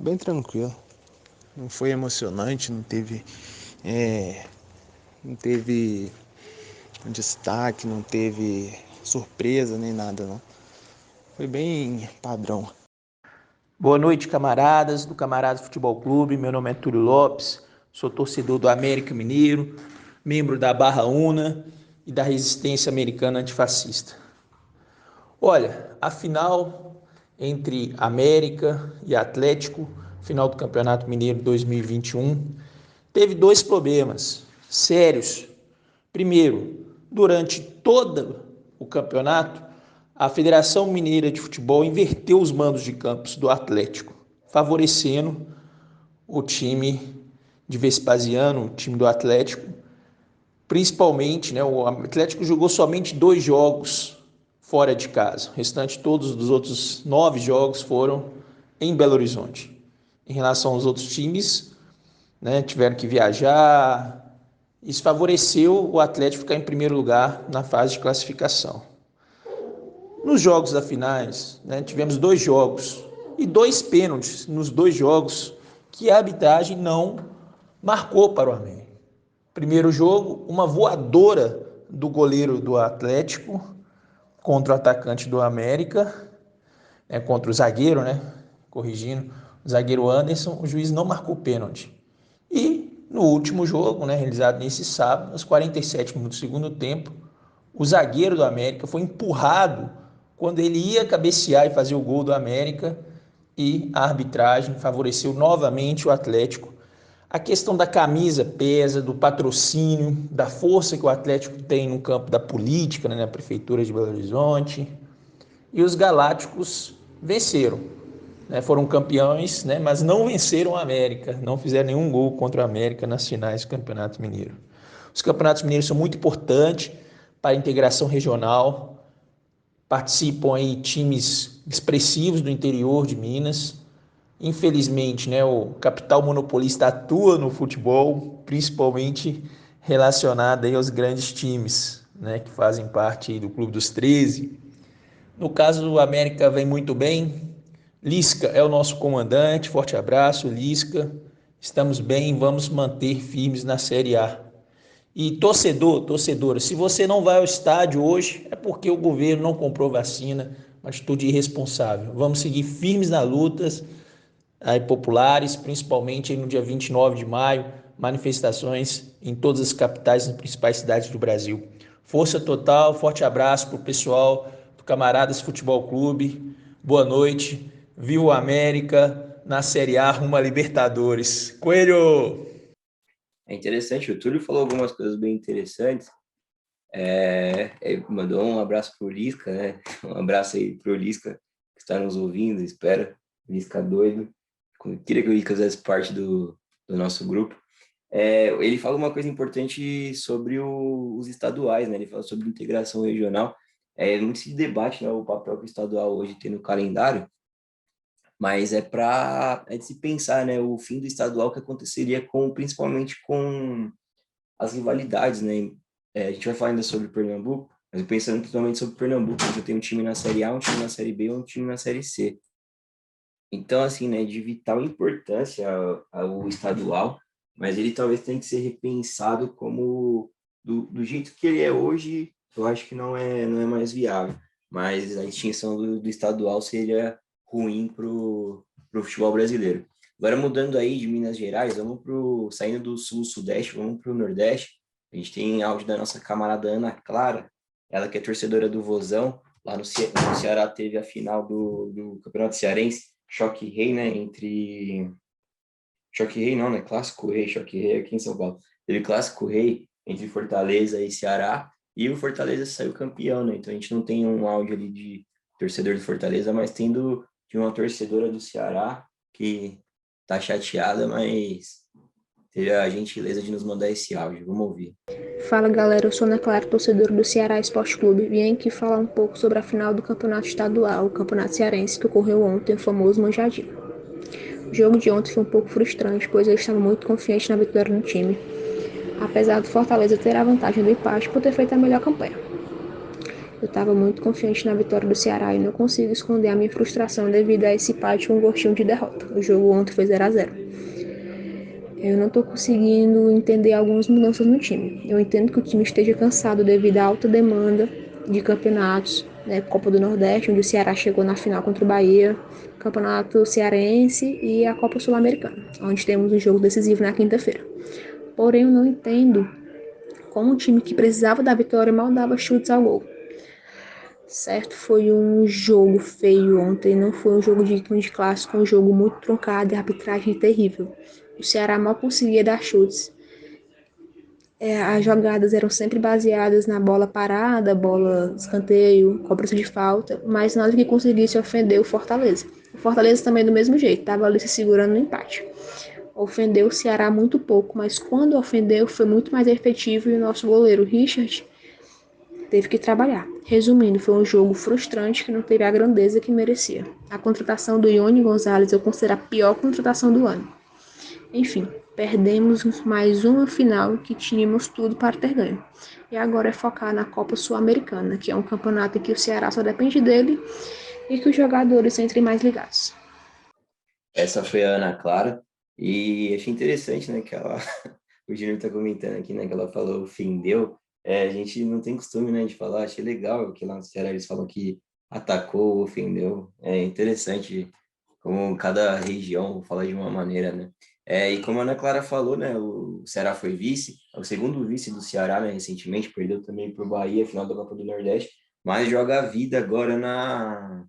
bem tranquilo. Não foi emocionante, não teve destaque, não teve surpresa nem nada, não. Foi bem padrão. Boa noite, camaradas do Camaradas Futebol Clube. Meu nome é Túlio Lopes, sou torcedor do América Mineiro, membro da Barra Una e da Resistência Americana Antifascista. Olha, a final entre América e Atlético, final do Campeonato Mineiro 2021, teve 2 problemas sérios. Primeiro, durante todo o campeonato, a Federação Mineira de Futebol inverteu os mandos de campos do Atlético, favorecendo o time de Vespasiano, o time do Atlético, principalmente, né, o Atlético jogou somente 2 jogos fora de casa, o restante todos os outros 9 jogos foram em Belo Horizonte. Em relação aos outros times, né, tiveram que viajar, isso favoreceu o Atlético ficar em primeiro lugar na fase de classificação. Nos jogos da finais, né, tivemos 2 jogos e 2 pênaltis nos 2 jogos que a arbitragem não marcou para o América. Primeiro jogo, uma voadora do goleiro do Atlético contra o atacante do América, contra o zagueiro, corrigindo, o zagueiro Anderson, o juiz não marcou pênalti. E no último jogo, realizado nesse sábado, aos 47 minutos do segundo tempo, o zagueiro do América foi empurrado quando ele ia cabecear e fazer o gol do América, e a arbitragem favoreceu novamente o Atlético. A questão da camisa pesa, do patrocínio, da força que o Atlético tem no campo da política, na Prefeitura de Belo Horizonte. E os galácticos venceram, foram campeões, mas não venceram a América, não fizeram nenhum gol contra a América nas finais do Campeonato Mineiro. Os campeonatos mineiros são muito importantes para a integração regional, participam aí times expressivos do interior de Minas. Infelizmente, o capital monopolista atua no futebol, principalmente relacionado aí aos grandes times, que fazem parte aí do Clube dos 13. No caso do América vem muito bem. Lisca é o nosso comandante, forte abraço, Lisca. Estamos bem, vamos manter firmes na Série A. E torcedora, se você não vai ao estádio hoje, é porque o governo não comprou vacina, uma atitude irresponsável. Vamos seguir firmes nas lutas aí, populares, principalmente aí no dia 29 de maio, manifestações em todas as capitais e principais cidades do Brasil. Força total, forte abraço para o pessoal do Camaradas Futebol Clube, boa noite, viva o América na Série A rumo a Libertadores. Coelho! É interessante, o Túlio falou algumas coisas bem interessantes. Mandou um abraço pro Lisca, né? Um abraço aí pro Lisca, que está nos ouvindo, espera. Lisca doido. Queria que o Lisca fizesse parte do nosso grupo. Ele fala uma coisa importante sobre os estaduais, né? Ele fala sobre integração regional. Muito se debate, né, o papel que o estadual hoje tem no calendário, mas é de se pensar, né, o fim do estadual que aconteceria principalmente com as rivalidades, né? A gente vai falar ainda sobre Pernambuco, mas pensando principalmente sobre Pernambuco, você tem um time na Série A, um time na Série B e um time na Série C. Então, assim, né, de vital importância ao estadual, mas ele talvez tenha que ser repensado como do jeito que ele é hoje. Eu acho que não é mais viável, mas a extinção do estadual seria ruim pro futebol brasileiro. Agora, mudando aí de Minas Gerais, saindo do sul-sudeste, vamos para o nordeste. A gente tem áudio da nossa camarada Ana Clara, ela que é torcedora do Vozão. Lá no Ceará teve a final do Campeonato Cearense, Choque Rei, né, Choque Rei não, né, Clássico Rei, Choque Rei aqui em São Paulo. Teve Clássico Rei entre Fortaleza e Ceará, e o Fortaleza saiu campeão, né, então a gente não tem um áudio ali de torcedor do Fortaleza, mas tem de uma torcedora do Ceará que tá chateada, mas teve a gentileza de nos mandar esse áudio. Vamos ouvir. Fala galera, eu sou Ana Clara, torcedora do Ceará Esporte Clube. Vim aqui falar um pouco sobre a final do Campeonato Estadual, o Campeonato Cearense, que ocorreu ontem, o famoso Manjadinho. O jogo de ontem foi um pouco frustrante, pois eu estava muito confiante na vitória do time, apesar do Fortaleza ter a vantagem do empate por ter feito a melhor campanha. Eu estava muito confiante na vitória do Ceará e não consigo esconder a minha frustração devido a esse empate com um gostinho de derrota. O jogo ontem foi 0-0. Eu não estou conseguindo entender algumas mudanças no time. Eu entendo que o time esteja cansado devido à alta demanda de campeonatos, Copa do Nordeste, onde o Ceará chegou na final contra o Bahia, Campeonato Cearense e a Copa Sul-Americana, onde temos um jogo decisivo na quinta-feira. Porém, eu não entendo como um time que precisava da vitória mal dava chutes ao gol. Certo, foi um jogo feio ontem, não foi um jogo digno de clássico, foi um jogo muito truncado e a arbitragem terrível. O Ceará mal conseguia dar chutes. As jogadas eram sempre baseadas na bola parada, bola escanteio, cobrança de falta, mas nada que conseguisse ofender o Fortaleza. O Fortaleza também do mesmo jeito, estava ali se segurando no empate. Ofendeu o Ceará muito pouco, mas quando ofendeu foi muito mais efetivo e o nosso goleiro Richard teve que trabalhar. Resumindo, foi um jogo frustrante que não teve a grandeza que merecia. A contratação do Ione Gonzalez eu considero a pior contratação do ano. Enfim, perdemos mais uma final que tínhamos tudo para ter ganho. E agora é focar na Copa Sul-Americana, que é um campeonato em que o Ceará só depende dele e que os jogadores entrem mais ligados. Essa foi a Ana Clara, e achei interessante, né, que ela, o Júnior está comentando aqui, né, que ela falou ofendeu. A gente não tem costume, né, de falar, achei legal que lá no Ceará eles falam que atacou, ofendeu. É interessante como cada região fala de uma maneira, né. E como a Ana Clara falou, né, o Ceará foi vice, é o segundo vice do Ceará, né, recentemente, perdeu também para o Bahia, final da Copa do Nordeste, mas joga a vida agora na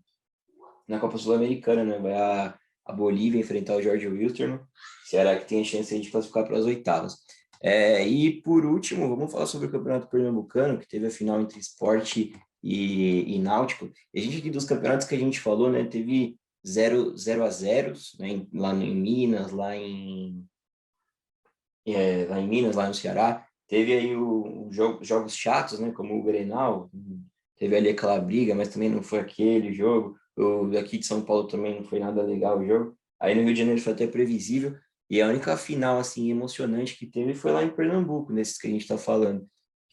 Copa Sul-Americana, né? Vai a Bolívia enfrentar o Jorge Wilstermann. Ceará que tem a chance aí de classificar para as oitavas. E por último, vamos falar sobre o Campeonato Pernambucano, que teve a final entre Sport e Náutico. E a gente aqui dos campeonatos que a gente falou, né? Teve 0-0, né? Lá em Minas, lá em Minas, lá no Ceará. Teve aí jogos chatos, né? Como o Grenal. Teve ali aquela briga, mas também não foi aquele jogo. O daqui de São Paulo também não foi nada legal o jogo. Aí no Rio de Janeiro foi até previsível. E a única final, assim, emocionante que teve foi lá em Pernambuco, nesses que a gente está falando.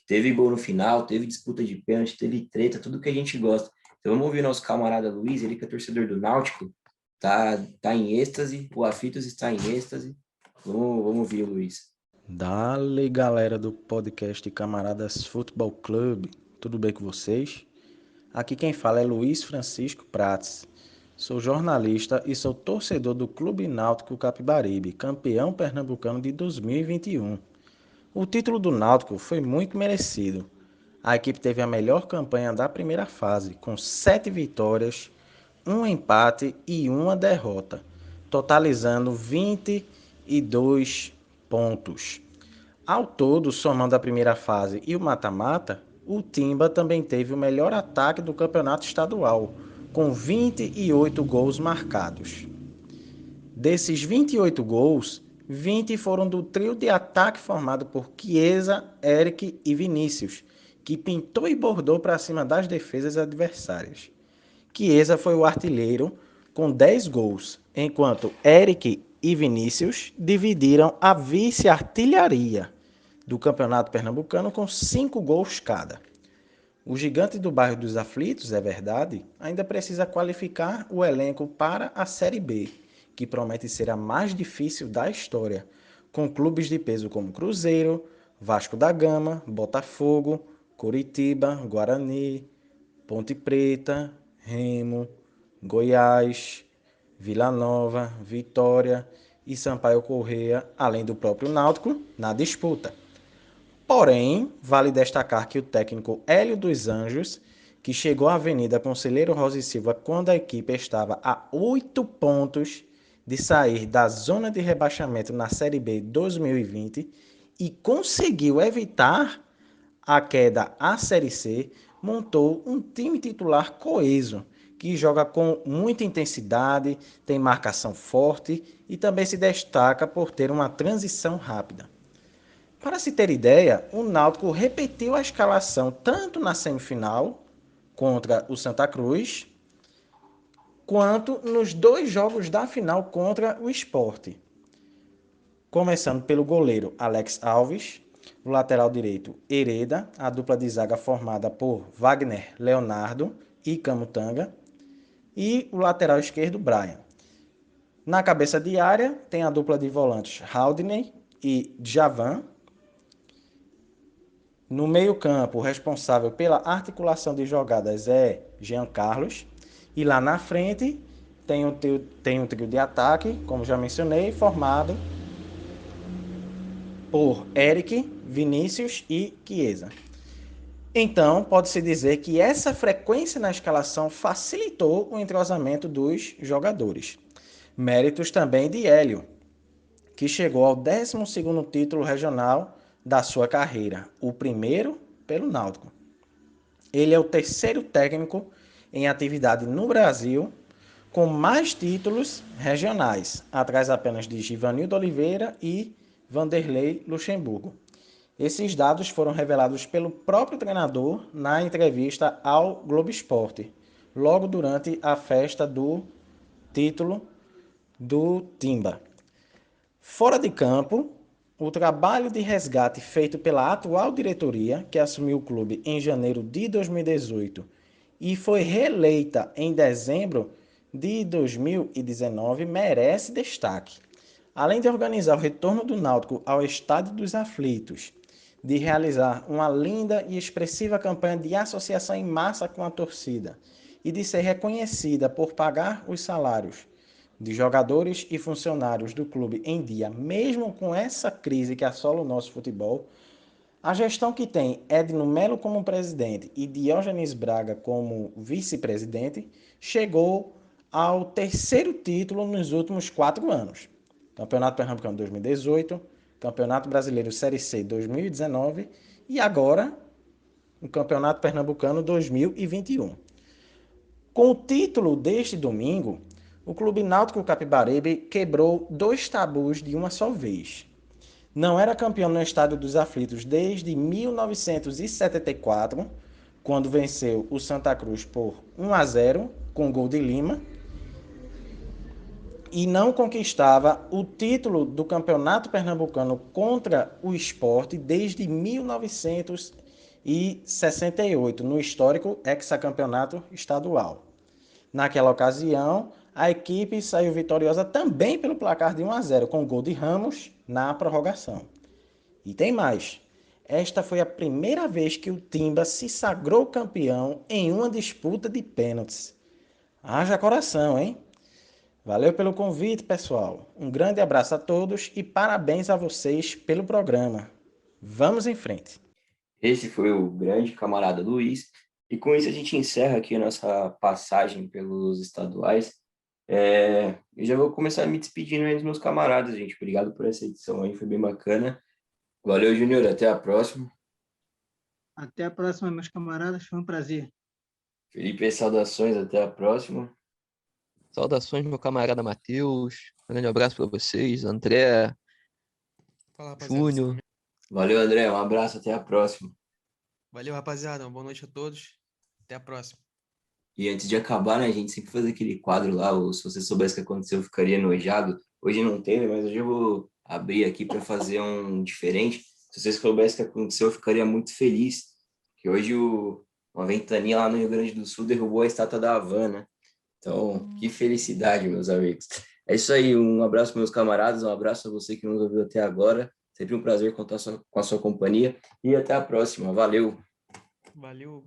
Teve gol no final, teve disputa de pênalti, teve treta, tudo que a gente gosta. Então vamos ouvir nosso camarada Luiz, ele que é torcedor do Náutico, tá em êxtase, o Afitos está em êxtase. Vamos ouvir o Luiz. Dale, galera do podcast Camaradas Futebol Clube, tudo bem com vocês? Aqui quem fala é Luiz Francisco Prates. Sou jornalista e sou torcedor do Clube Náutico Capibaribe, campeão pernambucano de 2021. O título do Náutico foi muito merecido. A equipe teve a melhor campanha da primeira fase, com 7 vitórias, 1 empate e 1 derrota, totalizando 22 pontos. Ao todo, somando a primeira fase e o mata-mata, o Timba também teve o melhor ataque do campeonato estadual, com 28 gols marcados. Desses 28 gols, 20 foram do trio de ataque formado por Chiesa, Eric e Vinícius, que pintou e bordou para cima das defesas adversárias. Chiesa foi o artilheiro com 10 gols, enquanto Eric e Vinícius dividiram a vice-artilharia do Campeonato Pernambucano com 5 gols cada. O gigante do bairro dos Aflitos, é verdade, ainda precisa qualificar o elenco para a Série B, que promete ser a mais difícil da história, com clubes de peso como Cruzeiro, Vasco da Gama, Botafogo, Coritiba, Guarani, Ponte Preta, Remo, Goiás, Vila Nova, Vitória e Sampaio Corrêa, além do próprio Náutico, na disputa. Porém, vale destacar que o técnico Hélio dos Anjos, que chegou à Avenida Conselheiro Rosa e Silva quando a equipe estava a 8 pontos de sair da zona de rebaixamento na Série B 2020 e conseguiu evitar a queda à Série C, montou um time titular coeso, que joga com muita intensidade, tem marcação forte e também se destaca por ter uma transição rápida. Para se ter ideia, o Náutico repetiu a escalação tanto na semifinal contra o Santa Cruz, quanto nos 2 jogos da final contra o Sport. Começando pelo goleiro Alex Alves, o lateral direito Hereda, a dupla de zaga formada por Wagner Leonardo e Camutanga, e o lateral esquerdo Brian. Na cabeça de área tem a dupla de volantes Haldney e Djavan. No meio-campo, o responsável pela articulação de jogadas é Jean Carlos. E lá na frente tem um trio de ataque, como já mencionei, formado por Eric, Vinícius e Chiesa. Então, pode-se dizer que essa frequência na escalação facilitou o entrosamento dos jogadores. Méritos também de Hélio, que chegou ao 12º título regional da sua carreira, o primeiro pelo Náutico. Ele é o terceiro técnico em atividade no Brasil com mais títulos regionais, atrás apenas de Givanildo Oliveira e Vanderlei Luxemburgo. Esses dados foram revelados pelo próprio treinador na entrevista ao Globo Esporte, logo durante a festa do título do Timba. Fora de campo, o trabalho de resgate feito pela atual diretoria, que assumiu o clube em janeiro de 2018 e foi reeleita em dezembro de 2019, merece destaque. Além de organizar o retorno do Náutico ao Estádio dos Aflitos, de realizar uma linda e expressiva campanha de associação em massa com a torcida e de ser reconhecida por pagar os salários de jogadores e funcionários do clube em dia, mesmo com essa crise que assola o nosso futebol, a gestão que tem Edno Melo como presidente e Diógenes Braga como vice-presidente chegou ao terceiro título nos últimos 4 anos. Campeonato Pernambucano 2018, Campeonato Brasileiro Série C 2019 e agora o Campeonato Pernambucano 2021. Com o título deste domingo, o Clube Náutico Capibaribe quebrou 2 tabus de uma só vez. Não era campeão no Estádio dos Aflitos desde 1974, quando venceu o Santa Cruz por 1-0 com gol de Lima, e não conquistava o título do Campeonato Pernambucano contra o Sport desde 1968, no histórico hexacampeonato estadual. Naquela ocasião, a equipe saiu vitoriosa também pelo placar de 1-0, com gol de Ramos na prorrogação. E tem mais. Esta foi a primeira vez que o Timba se sagrou campeão em uma disputa de pênaltis. Haja coração, hein? Valeu pelo convite, pessoal. Um grande abraço a todos e parabéns a vocês pelo programa. Vamos em frente. Esse foi o grande camarada Luiz. E com isso a gente encerra aqui a nossa passagem pelos estaduais. Eu já vou começar me despedindo aí dos meus camaradas, gente. Obrigado por essa edição aí, foi bem bacana. Valeu, Júnior. Até a próxima. Até a próxima, meus camaradas. Foi um prazer. Felipe, saudações. Até a próxima. Saudações, meu camarada Matheus. Um grande abraço para vocês. André, Fala, rapaziada. Júnior. Valeu, André. Um abraço. Até a próxima. Valeu, rapaziada. Uma boa noite a todos. Até a próxima. E antes de acabar, né, a gente sempre faz aquele quadro lá, ou se você soubesse o que aconteceu, eu ficaria enojado. Hoje não teve, mas hoje eu vou abrir aqui para fazer um diferente. Se você soubesse o que aconteceu, eu ficaria muito feliz. Que hoje uma ventania lá no Rio Grande do Sul derrubou a estátua da Havana. Então, que felicidade, meus amigos. É isso aí, um abraço, meus camaradas, um abraço a você que nos ouviu até agora. Sempre um prazer contar com a sua companhia. E até a próxima. Valeu! Valeu!